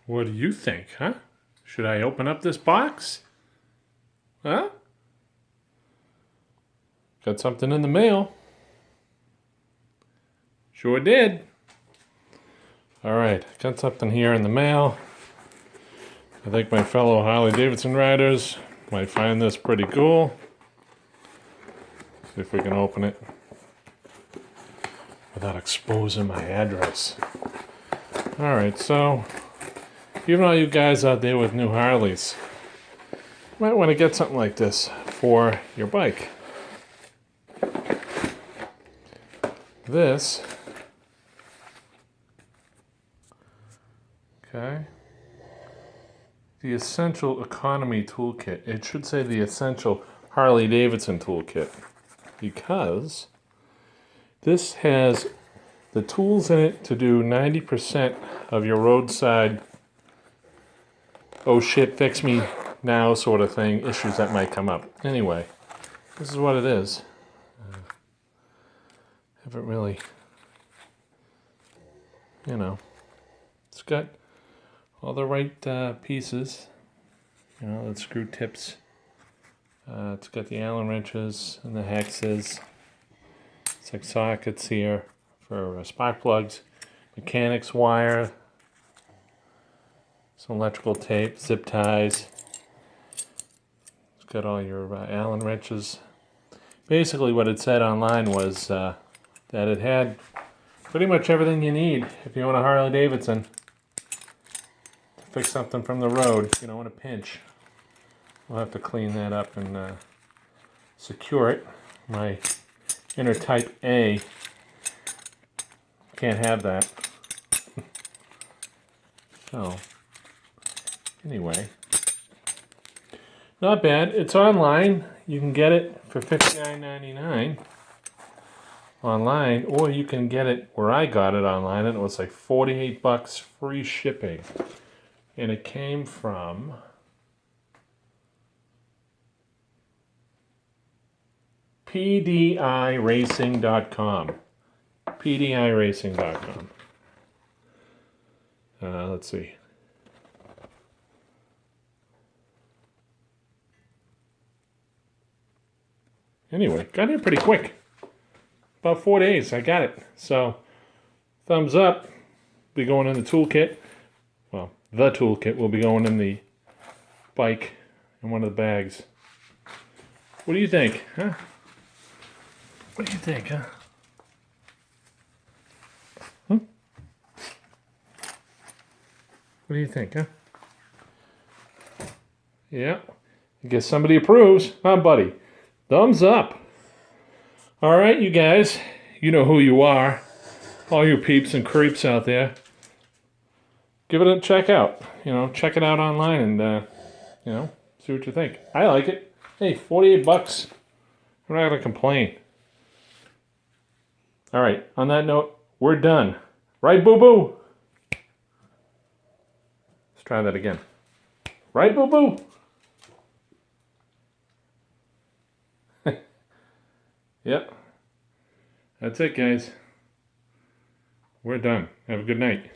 What do you think, huh? Should I open up this box? Huh? Got something in the mail. Sure did. All right, got something here in the mail. I think my fellow Harley Davidson riders might find this pretty cool. See if we can open it without exposing my address. All right, so even all you guys out there with new Harleys, you might want to get something like this for your bike. This, okay, the Essential Economy Toolkit. It should say the Essential Harley Davidson Toolkit, because this has the tools in it to do 90% of your roadside, oh shit, fix me now sort of thing, issues that might come up. Anyway, this is what it is. Haven't really, it's got all the right pieces, the screw tips. It's got the Allen wrenches and the hexes. It's like sockets here for spark plugs, mechanics wire, some electrical tape, zip ties. It's got all your Allen wrenches. Basically what it said online was that it had pretty much everything you need if you own a Harley Davidson to fix something from the road, in a pinch. We'll have to clean that up and secure it. My inner type A can't have that. So, anyway, not bad. It's online. You can get it for $59.99 online, or you can get it where I got it online, and it was like $48 free shipping. And it came from PDIRacing.com. PDIRacing.com. Let's see. Anyway, got here pretty quick. About 4 days, I got it. So, thumbs up. Be going in the toolkit. Well, the toolkit will be going in the bike in one of the bags. What do you think, huh? What do you think, huh? What do you think, huh? Yeah. I guess somebody approves, huh, buddy? Thumbs up. All right, you guys. You know who you are. All you peeps and creeps out there. Give it a check out. Check it out online and, see what you think. I like it. Hey, $48. I'm not going to complain. All right, on that note, we're done. Right, boo-boo? Let's try that again. Right, boo-boo? Yep. That's it, guys. We're done. Have a good night.